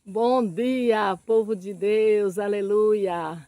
Bom dia, povo de Deus, aleluia!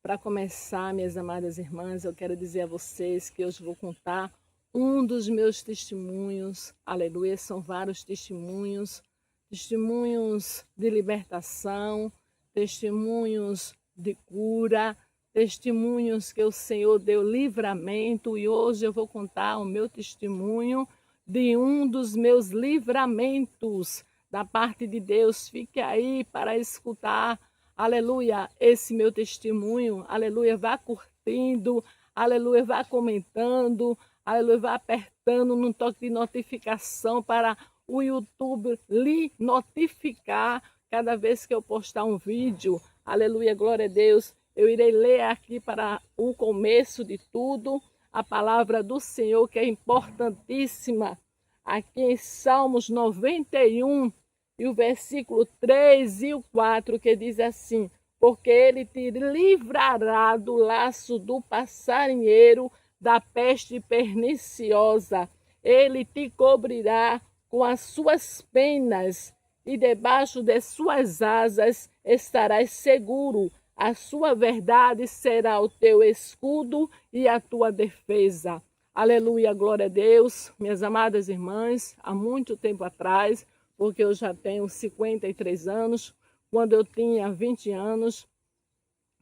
Para começar, minhas amadas irmãs, eu quero dizer a vocês que hoje vou contar um dos meus testemunhos, aleluia, são vários testemunhos, testemunhos de libertação, testemunhos de cura, testemunhos que o Senhor deu livramento, e hoje eu vou contar o meu testemunho de um dos meus livramentos da parte de Deus. Fique aí para escutar, aleluia, esse meu testemunho, aleluia, vá curtindo, aleluia, vá comentando, aleluia, vá apertando no toque de notificação para o YouTube lhe notificar cada vez que eu postar um vídeo, aleluia, glória a Deus. Eu irei ler aqui para o começo de tudo a palavra do Senhor, que é importantíssima, aqui em Salmos 91, e o versículo 3 e o 4, que diz assim: porque ele te livrará do laço do passarinheiro, da peste perniciosa. Ele te cobrirá com as suas penas, e debaixo de suas asas estarás seguro. A sua verdade será o teu escudo e a tua defesa. Aleluia, glória a Deus. Minhas amadas irmãs, há muito tempo atrás, porque eu já tenho 53 anos, quando eu tinha 20 anos,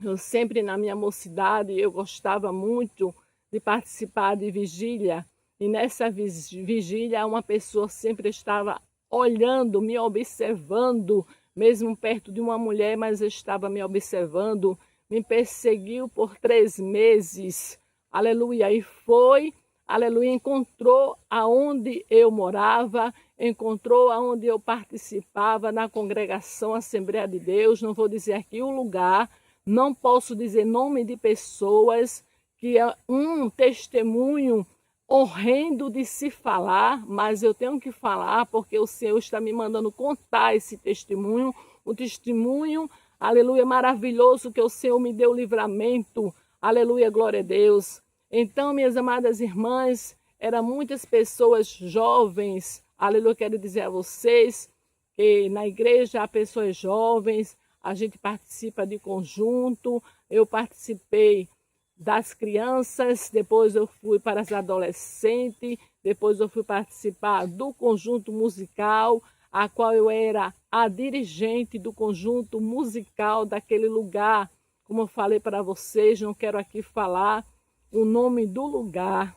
eu sempre na minha mocidade, eu gostava muito de participar de vigília, e nessa vigília uma pessoa sempre estava olhando, me observando, mesmo perto de uma mulher, mas estava me observando, me perseguiu por 3 meses, aleluia, e foi, aleluia, encontrou aonde eu morava, encontrou aonde eu participava, na congregação Assembleia de Deus, não vou dizer aqui o lugar, não posso dizer nome de pessoas, que é um testemunho horrendo de se falar, mas eu tenho que falar porque o Senhor está me mandando contar esse testemunho, um testemunho, aleluia, maravilhoso, que o Senhor me deu livramento, aleluia, glória a Deus. Então, minhas amadas irmãs, eram muitas pessoas jovens, aleluia, quero dizer a vocês que na igreja há pessoas jovens, a gente participa de conjunto, eu participei das crianças, depois eu fui para as adolescentes, depois eu fui participar do conjunto musical, a qual eu era a dirigente do conjunto musical daquele lugar. Como eu falei para vocês, não quero aqui falar o nome do lugar,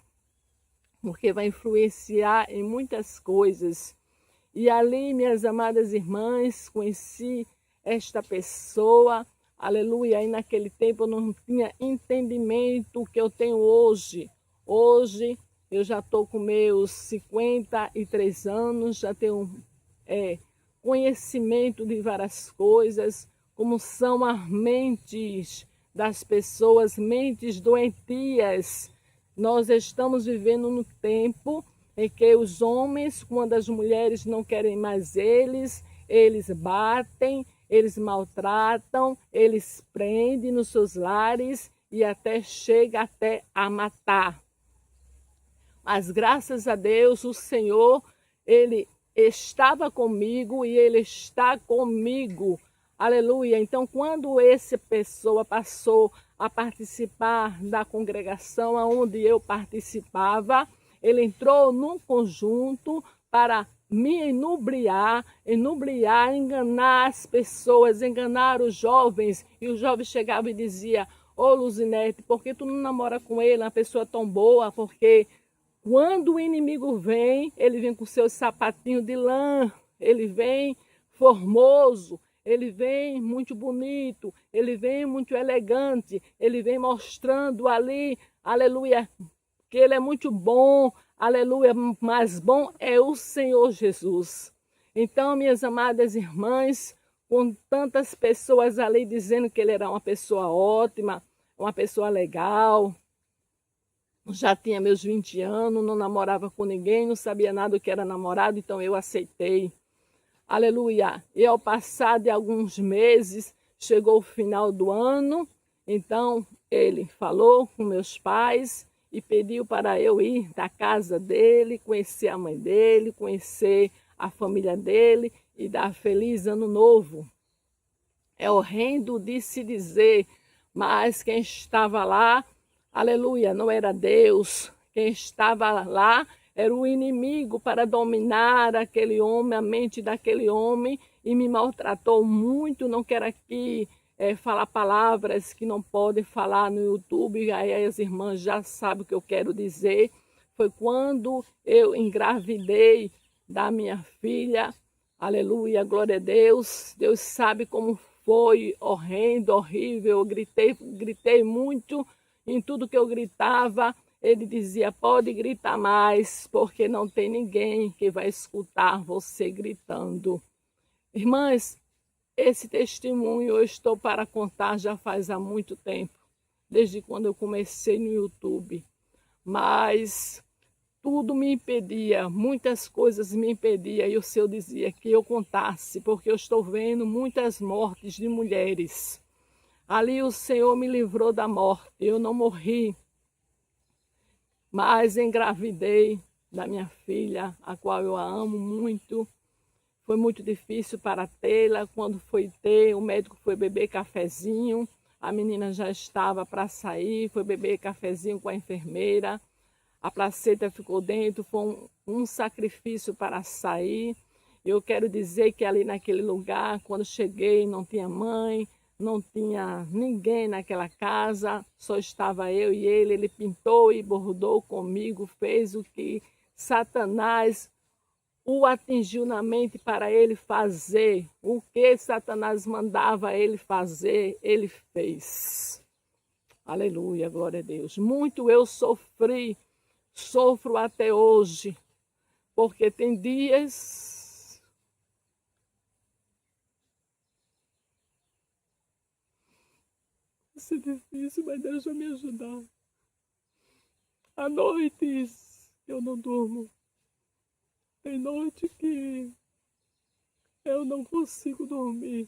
porque vai influenciar em muitas coisas. E ali, minhas amadas irmãs, conheci esta pessoa, aleluia, e naquele tempo eu não tinha entendimento que eu tenho hoje. Hoje eu já estou com meus 53 anos, já tenho conhecimento de várias coisas, como são as mentes das pessoas, mentes doentias. Nós estamos vivendo no tempo em que os homens, quando as mulheres não querem mais eles batem, eles maltratam, eles prendem nos seus lares e até chega até a matar. Mas graças a Deus, o Senhor, ele estava comigo e ele está comigo. Aleluia. Então, quando essa pessoa passou a participar da congregação onde eu participava, ele entrou num conjunto para me enubriar, enganar as pessoas, enganar os jovens. E os jovens chegavam e diziam: ô Luzinete, por que tu não namora com ele, uma pessoa tão boa? Porque quando o inimigo vem, ele vem com seus sapatinhos de lã, ele vem formoso, ele vem muito bonito, ele vem muito elegante, ele vem mostrando ali, aleluia, que ele é muito bom, aleluia, mas bom é o Senhor Jesus. Então, minhas amadas irmãs, com tantas pessoas ali dizendo que ele era uma pessoa ótima, uma pessoa legal, já tinha meus 20 anos, não namorava com ninguém, não sabia nada do que era namorado, então eu aceitei. Aleluia. E ao passar de alguns meses, chegou o final do ano, então ele falou com meus pais e pediu para eu ir da casa dele, conhecer a mãe dele, conhecer a família dele e dar feliz ano novo. É horrendo de se dizer, mas quem estava lá, aleluia, não era Deus. Quem estava lá era o inimigo para dominar aquele homem, a mente daquele homem, e me maltratou muito. Não quero aqui falar palavras que não podem falar no YouTube, aí as irmãs já sabem o que eu quero dizer. Foi quando eu engravidei da minha filha, aleluia, glória a Deus. Deus sabe como foi horrendo, horrível. Eu gritei muito. Em tudo que eu gritava, ele dizia: pode gritar mais, porque não tem ninguém que vai escutar você gritando. Irmãs, esse testemunho eu estou para contar já faz há muito tempo, desde quando eu comecei no YouTube. Mas tudo me impedia, muitas coisas me impediam, e o Senhor dizia que eu contasse, porque eu estou vendo muitas mortes de mulheres. Ali o Senhor me livrou da morte, eu não morri, mas engravidei da minha filha, a qual eu a amo muito. Foi muito difícil para tê-la. Quando foi ter, o médico foi beber cafezinho, a menina já estava para sair, foi beber cafezinho com a enfermeira. A placenta ficou dentro, foi um sacrifício para sair. Eu quero dizer que ali naquele lugar, quando cheguei, não tinha mãe, não tinha ninguém naquela casa, só estava eu e ele. Ele pintou e bordou comigo, fez o que Satanás o atingiu na mente para ele fazer. O que Satanás mandava ele fazer, ele fez. Aleluia, glória a Deus. Muito eu sofri. Sofro até hoje, porque tem dias isso é difícil, mas Deus vai me ajudar. Há noites eu não durmo. Tem noite que eu não consigo dormir,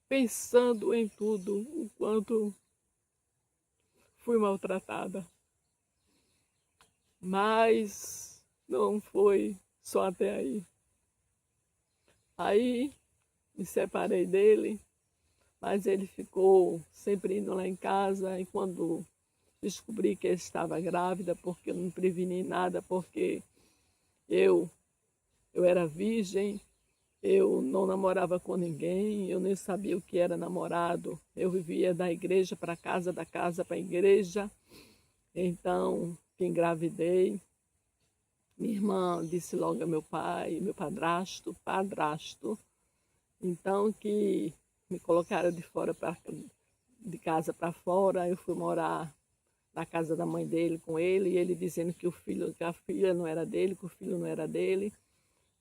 pensando em tudo, o quanto fui maltratada. Mas não foi só até aí. Aí me separei dele, mas ele ficou sempre indo lá em casa, e quando descobri que ele estava grávida, porque eu não preveni nada, porque eu era virgem, eu não namorava com ninguém, eu nem sabia o que era namorado. Eu vivia da igreja para casa, da casa para a igreja. Então, que engravidei. Minha irmã disse logo a meu pai, meu padrasto, então que me colocaram de casa para fora. Eu fui morar na casa da mãe dele com ele, e ele dizendo que a filha não era dele, que o filho não era dele.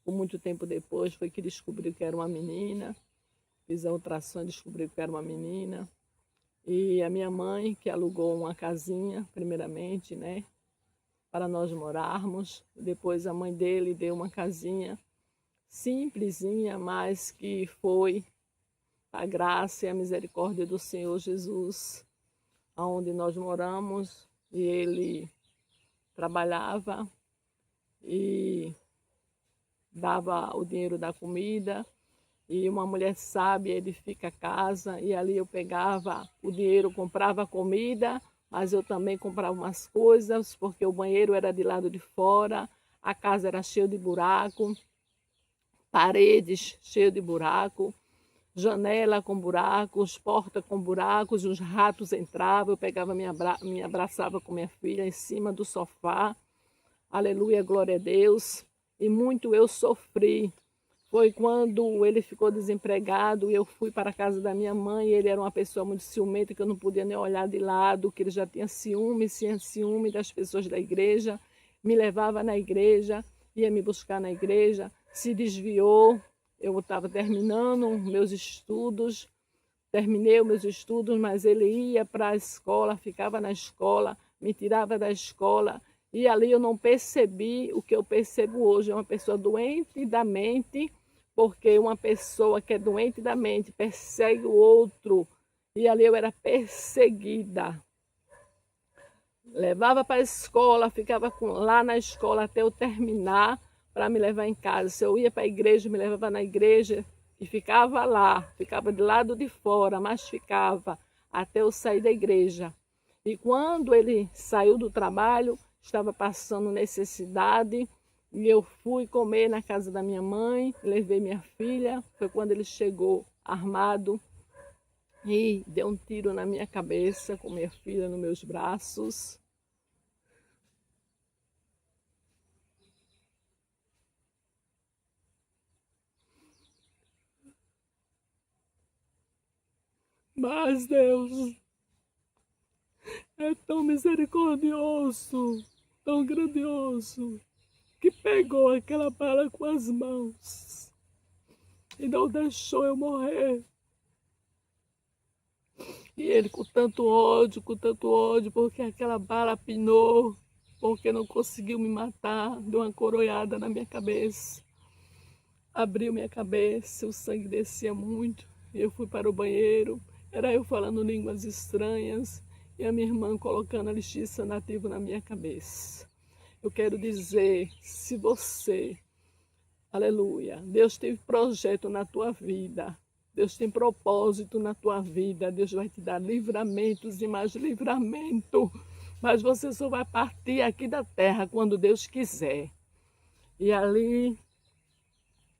Por muito tempo depois foi que descobriu que era uma menina. Fiz a ultrassom e descobriu que era uma menina. E a minha mãe, que alugou uma casinha, primeiramente, né, para nós morarmos. Depois a mãe dele deu uma casinha simplesinha, mas que foi a graça e a misericórdia do Senhor Jesus, aonde nós moramos. E ele trabalhava e dava o dinheiro da comida, e uma mulher sábia edifica a casa, e ali eu pegava o dinheiro, comprava comida, mas eu também comprava umas coisas, porque o banheiro era de lado de fora, a casa era cheia de buraco, paredes cheias de buraco, janela com buracos, porta com buracos, os ratos entravam. Eu pegava, me abraçava com minha filha em cima do sofá, aleluia, glória a Deus, e muito eu sofri. Foi quando ele ficou desempregado e eu fui para a casa da minha mãe. Ele era uma pessoa muito ciumenta, que eu não podia nem olhar de lado, que ele já tinha ciúme das pessoas da igreja. Me levava na igreja, ia me buscar na igreja, se desviou. Eu estava terminando meus estudos, terminei os meus estudos, mas ele ia para a escola, ficava na escola, me tirava da escola. E ali eu não percebi o que eu percebo hoje. É uma pessoa doente da mente, porque uma pessoa que é doente da mente persegue o outro. E ali eu era perseguida. Levava para a escola, ficava lá na escola até eu terminar, para me levar em casa. Se eu ia para a igreja, me levava na igreja e ficava lá, ficava do lado de fora, mas ficava até eu sair da igreja. E quando ele saiu do trabalho, estava passando necessidade, e eu fui comer na casa da minha mãe, levei minha filha, foi quando ele chegou armado e deu um tiro na minha cabeça, com minha filha nos meus braços. Mas Deus é tão misericordioso, tão grandioso, que pegou aquela bala com as mãos e não deixou eu morrer. E ele com tanto ódio, porque aquela bala pinou, porque não conseguiu me matar, deu uma coroada na minha cabeça. Abriu minha cabeça, o sangue descia muito, e eu fui para o banheiro, era eu falando línguas estranhas, e a minha irmã colocando a lixiça nativa na minha cabeça. Eu quero dizer, se você, aleluia, Deus tem projeto na tua vida, Deus tem propósito na tua vida, Deus vai te dar livramentos e mais livramento, mas você só vai partir aqui da terra quando Deus quiser. E ali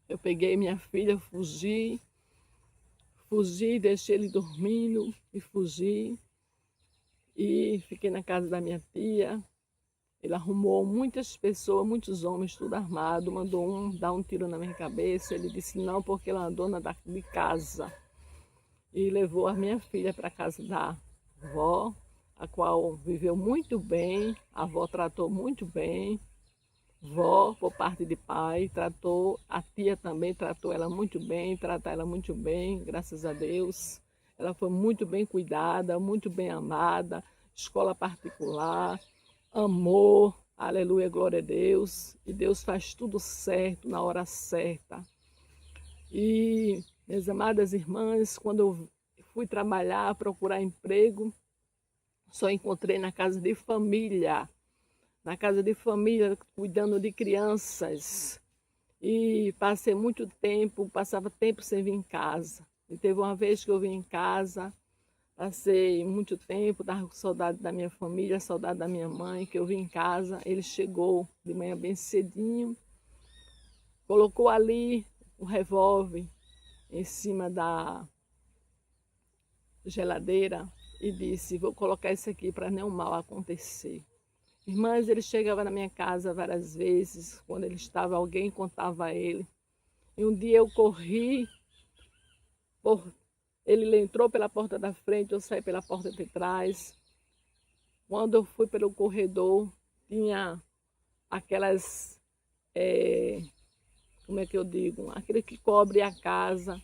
eu peguei minha filha, fugi, deixei ele dormindo e fugi. E fiquei na casa da minha tia. Ele arrumou muitas pessoas, muitos homens, tudo armado, mandou dar um tiro na minha cabeça. Ele disse não, porque ela é dona de casa. E levou a minha filha para a casa da avó, a qual viveu muito bem, a avó tratou muito bem. Vó, por parte de pai, tratou, a tia também tratou ela muito bem, trata ela muito bem, graças a Deus. Ela foi muito bem cuidada, muito bem amada, escola particular, amor, aleluia, glória a Deus. E Deus faz tudo certo, na hora certa. E, minhas amadas irmãs, quando eu fui trabalhar, procurar emprego, só encontrei na casa de família, cuidando de crianças. E passei muito tempo, passava tempo sem vir em casa. E teve uma vez que eu vim em casa, passei muito tempo, estava com saudade da minha família, saudade da minha mãe, que eu vim em casa. Ele chegou de manhã bem cedinho, colocou ali o revólver em cima da geladeira e disse, vou colocar isso aqui para nenhum mal acontecer. Irmãs, ele chegava na minha casa várias vezes, quando ele estava, alguém contava a ele. E um dia eu corri, ele entrou pela porta da frente, eu saí pela porta de trás. Quando eu fui pelo corredor, tinha aquelas, como é que eu digo, aquele que cobre a casa.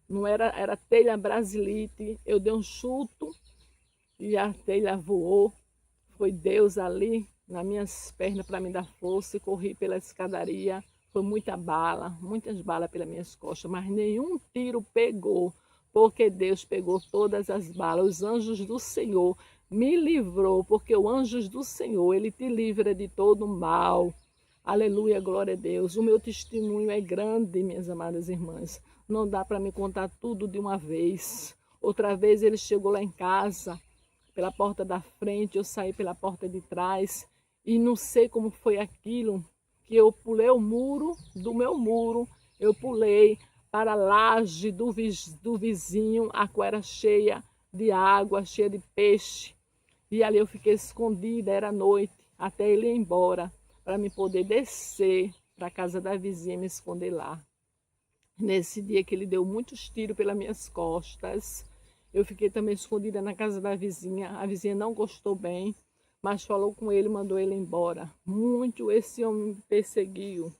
Não era telha brasilite, eu dei um chuto e a telha voou. Foi Deus ali nas minhas pernas para me dar força e corri pela escadaria. Foi muitas balas pelas minhas costas, mas nenhum tiro pegou, porque Deus pegou todas as balas. Os anjos do Senhor me livrou, porque os anjos do Senhor, ele te livra de todo mal. Aleluia, glória a Deus. O meu testemunho é grande, minhas amadas irmãs. Não dá para me contar tudo de uma vez. Outra vez ele chegou lá em casa, pela porta da frente, eu saí pela porta de trás e não sei como foi aquilo, que eu pulei o muro, do meu muro, eu pulei para a laje do vizinho, a qual era cheia de água, cheia de peixe. E ali eu fiquei escondida, era noite, até ele ir embora, para me poder descer para a casa da vizinha e me esconder lá. Nesse dia que ele deu muitos tiros pelas minhas costas, eu fiquei também escondida na casa da vizinha. A vizinha não gostou bem, mas falou com ele, mandou ele embora. Muito esse homem me perseguiu.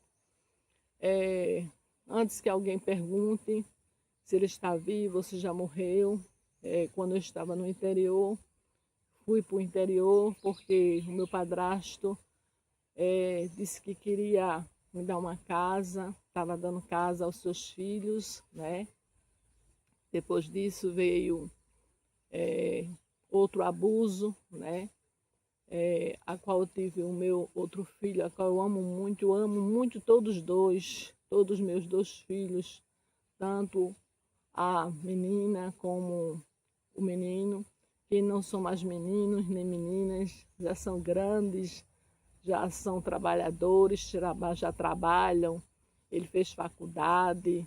Antes que alguém pergunte se ele está vivo ou se já morreu, quando eu estava no interior, fui para o interior porque o meu padrasto disse que queria me dar uma casa, estava dando casa aos seus filhos, né? Depois disso veio outro abuso, né? a qual eu tive o meu outro filho, a qual eu amo muito todos dois, todos os meus dois filhos, tanto a menina como o menino, que não são mais meninos nem meninas, já são grandes, já são trabalhadores, já trabalham. Ele fez faculdade,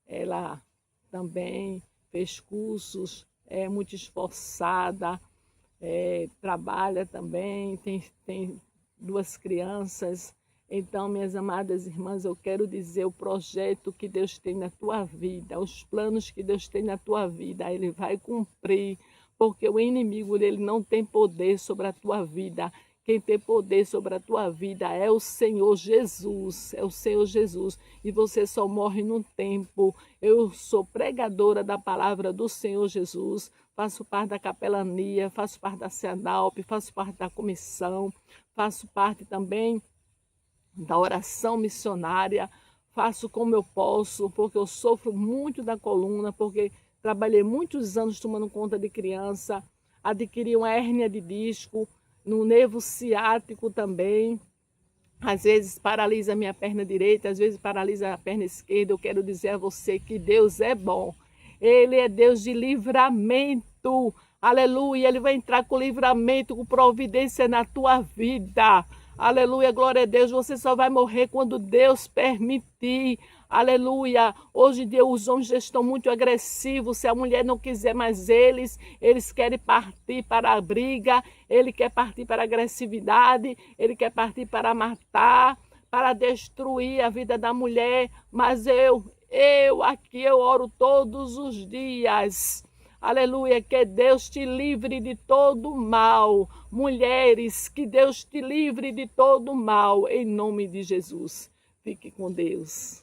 ela também fez cursos, é muito esforçada, trabalha também, tem duas crianças. Então, minhas amadas irmãs, eu quero dizer o projeto que Deus tem na tua vida, os planos que Deus tem na tua vida, Ele vai cumprir, porque o inimigo ele não tem poder sobre a tua vida. Quem tem poder sobre a tua vida é o Senhor Jesus, é o Senhor Jesus. E você só morre num tempo. Eu sou pregadora da palavra do Senhor Jesus, faço parte da capelania, faço parte da CENALP, faço parte da comissão, faço parte também da oração missionária, faço como eu posso, porque eu sofro muito da coluna, porque trabalhei muitos anos tomando conta de criança, adquiri uma hérnia de disco, no nervo ciático também, às vezes paralisa a minha perna direita, às vezes paralisa a perna esquerda. Eu quero dizer a você que Deus é bom, Ele é Deus de livramento, aleluia, Ele vai entrar com livramento, com providência na tua vida. Aleluia, glória a Deus. Você só vai morrer quando Deus permitir. Aleluia. Hoje em dia os homens estão muito agressivos. Se a mulher não quiser mais eles querem partir para a briga, ele quer partir para a agressividade, ele quer partir para matar, para destruir a vida da mulher. Mas eu aqui eu oro todos os dias. Aleluia, que Deus te livre de todo mal. Mulheres, que Deus te livre de todo mal, em nome de Jesus. Fique com Deus.